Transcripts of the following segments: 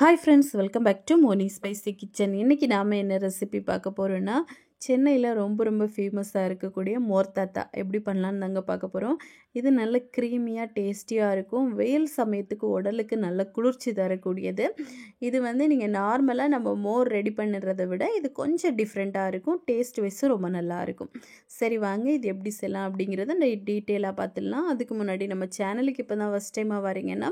Hi friends, welcome back to Moni spicy kitchen. இன்றைக்கி நாம் என்ன ரெசிபி பார்க்க போகிறோன்னா, சென்னையில் ரொம்ப ஃபேமஸாக இருக்கக்கூடிய மோர்தாத்தா எப்படி பண்ணலான்னு தாங்க பார்க்க போகிறோம். இது நல்ல க்ரீமியாக டேஸ்டியாக இருக்கும். வெயில் சமயத்துக்கு உடலுக்கு நல்ல குளிர்ச்சி தரக்கூடியது. இது வந்து நீங்கள் நார்மலாக நம்ம மோர் ரெடி பண்ணுறதை விட இது கொஞ்சம் டிஃப்ரெண்ட்டாக இருக்கும். டேஸ்ட் வைஸும் ரொம்ப நல்லாயிருக்கும். சரி வாங்க, இது எப்படி செய்யலாம் அப்படிங்கிறத டீட்டெயிலாக பார்த்துடலாம். அதுக்கு முன்னாடி நம்ம சேனலுக்கு இப்போ தான் ஃபஸ்ட் டைமாக வரீங்கன்னா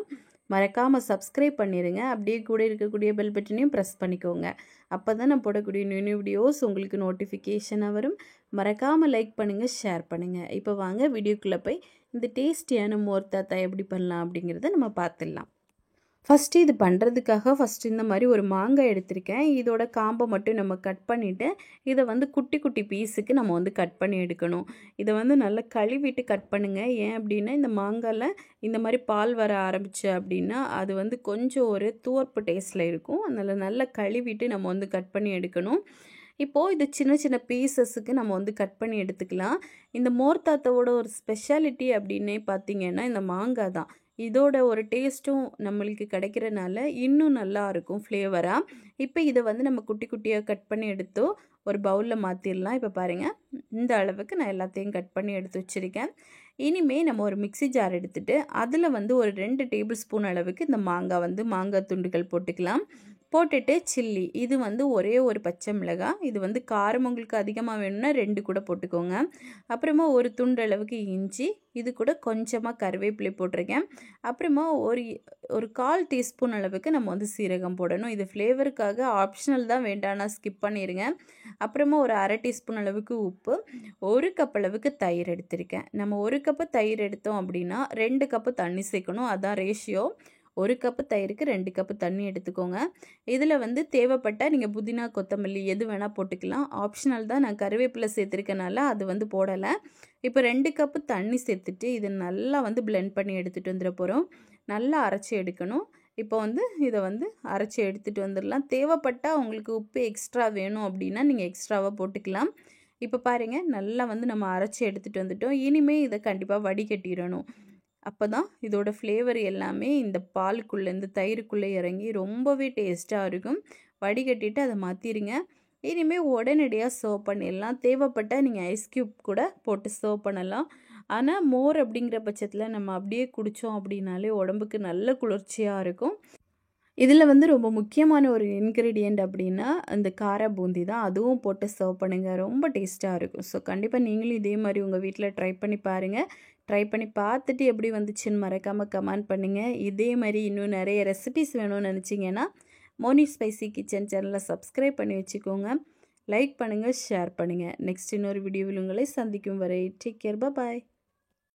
மறக்காமல் சப்ஸ்கிரைப் பண்ணிடுங்க. அப்படியே கூட இருக்கக்கூடிய பெல் பட்டனையும் ப்ரெஸ் பண்ணிக்கோங்க. அப்போ தான் நான் போடக்கூடிய நியூ வீடியோஸ் உங்களுக்கு நோட்டிஃபிகேஷனாக வரும். மறக்காமல் லைக் பண்ணுங்கள், ஷேர் பண்ணுங்கள். இப்போ வாங்க வீடியோக்குள்ளே போய் இந்த டேஸ்டியான மோர்தாத்தா எப்படி பண்ணலாம் அப்படிங்கிறத நம்ம பார்த்துடலாம். ஃபஸ்ட்டு இது பண்ணுறதுக்காக இந்த மாதிரி ஒரு மாங்காய் எடுத்திருக்கேன். இதோட காம்பை மட்டும் நம்ம கட் பண்ணிவிட்டு இதை வந்து குட்டி குட்டி பீஸுக்கு நம்ம வந்து கட் பண்ணி எடுக்கணும். இதை வந்து நல்லா கழுவிட்டு கட் பண்ணுங்கள். ஏன் அப்படின்னா இந்த மாங்காயில் இந்த மாதிரி பால் வர ஆரம்பிச்சு அப்படின்னா அது வந்து கொஞ்சம் ஒரு துவர்ப்பு டேஸ்ட்டில் இருக்கும். அதனால் நல்லா கழுவிட்டு நம்ம வந்து கட் பண்ணி எடுக்கணும். இப்போது இது சின்ன சின்ன பீசஸுக்கு நம்ம வந்து கட் பண்ணி எடுத்துக்கலாம். இந்த மோர்தாத்தாவோட ஒரு ஸ்பெஷாலிட்டி அப்படின்னே பார்த்திங்கன்னா இந்த மாங்காய் தான். இதோட ஒரு டேஸ்ட்டும் நம்மளுக்கு கிடைக்கிறனால இன்னும் நல்லா இருக்கும் ஃப்ளேவராக. இப்போ இதை வந்து நம்ம குட்டி குட்டியாக கட் பண்ணி எடுத்தோ ஒரு பவுலில் மாற்றிடலாம். இப்போ பாருங்கள், இந்த அளவுக்கு நான் எல்லாத்தையும் கட் பண்ணி எடுத்து வச்சுருக்கேன். இனிமேல் நம்ம ஒரு மிக்ஸி ஜார் எடுத்துகிட்டு அதில் வந்து ஒரு 2 டேபிள் ஸ்பூன் அளவுக்கு இந்த மாங்காய் துண்டுகள் போட்டுக்கலாம். போட்டுட்டு சில்லி, இது வந்து ஒரே ஒரு பச்சை மிளகாய். இது வந்து காரம் உங்களுக்கு அதிகமாக வேணும்னா 2 கூட போட்டுக்கோங்க. அப்புறமா ஒரு துண்டு அளவுக்கு இஞ்சி, இது கூட கொஞ்சமாக கருவேப்பிலை போட்டிருக்கேன். அப்புறமா ஒரு 1/4 டீஸ்பூன் அளவுக்கு நம்ம வந்து சீரகம் போடணும். இது ஃப்ளேவருக்காக ஆப்ஷனல் தான், வேண்டாம்னா ஸ்கிப் பண்ணிடுங்க. அப்புறமா ஒரு 1/2 டீஸ்பூன் அளவுக்கு உப்பு, 1 கப் அளவுக்கு தயிர் எடுத்திருக்கேன். நம்ம 1 கப்பு தயிர் எடுத்தோம் அப்படின்னா 2 கப்பு தண்ணி சேர்க்கணும். அதான் ரேஷியோ. 1 கப்பு தயிருக்கு 2 கப்பு தண்ணி எடுத்துக்கோங்க. இதில் வந்து தேவைப்பட்டால் நீங்கள் புதினா கொத்தமல்லி எது வேணால் போட்டுக்கலாம். ஆப்ஷனல் தான். நான் கருவேப்பிலை சேர்த்துருக்கனால அது வந்து போடலை. இப்போ 2 கப்பு தண்ணி சேர்த்துட்டு இது நல்லா வந்து பிளெண்ட் பண்ணி எடுத்துகிட்டு வந்துட போகிறோம். நல்லா அரைச்சி எடுக்கணும். இப்போ வந்து இதை வந்து அரைச்சி எடுத்துகிட்டு வந்துடலாம். தேவைப்பட்டால் உங்களுக்கு உப்பு எக்ஸ்ட்ரா வேணும் அப்படின்னா நீங்கள் எக்ஸ்ட்ராவாக போட்டுக்கலாம். இப்போ பாருங்கள், நல்லா வந்து நம்ம அரைச்சி எடுத்துகிட்டு வந்துட்டோம். இனிமேல் இதை கண்டிப்பாக வடிகட்டிடணும். அப்போ தான் இதோட ஃப்ளேவர் எல்லாமே இந்த பாலுக்குள்ளே இந்த தயிருக்குள்ளே இறங்கி ரொம்பவே டேஸ்ட்டாக இருக்கும். வடிகட்டிட்டு அதை மாற்றிடுங்க. இனிமேல் உடனடியாக சர்வ் பண்ணிடலாம். தேவைப்பட்டால் நீங்கள் ஐஸ் க்யூப் கூட போட்டு சர்வ் பண்ணலாம். ஆனால் மோர் அப்படிங்கிற பட்சத்தில் நம்ம அப்படியே குடித்தோம் அப்படின்னாலே உடம்புக்கு நல்ல குளிர்ச்சியாக இருக்கும். இதில் வந்து ரொம்ப முக்கியமான ஒரு இன்க்ரீடியண்ட் அப்படின்னா அந்த காரா பூந்தி தான். அதுவும் போட்டு சர்வ் பண்ணுங்கள், ரொம்ப டேஸ்ட்டாக இருக்கும். ஸோ கண்டிப்பாக நீங்களும் இதே மாதிரி உங்கள் வீட்டில் ட்ரை பண்ணி பாருங்கள். ட்ரை பண்ணி பார்த்துட்டு எப்படி வந்துச்சுன்னு மறக்காமல் கமெண்ட் பண்ணுங்கள். இதே மாதிரி இன்னும் நிறைய ரெசிபிஸ் வேணும்னு நினச்சிங்கன்னா மோனி ஸ்பைசி கிச்சன் சேனலை சப்ஸ்கிரைப் பண்ணி வச்சுக்கோங்க. லைக் பண்ணுங்கள், ஷேர் பண்ணுங்கள். நெக்ஸ்ட் இன்னொரு வீடியோவில் உங்களை சந்திக்கும் வரை டேக் கேர், பாய்.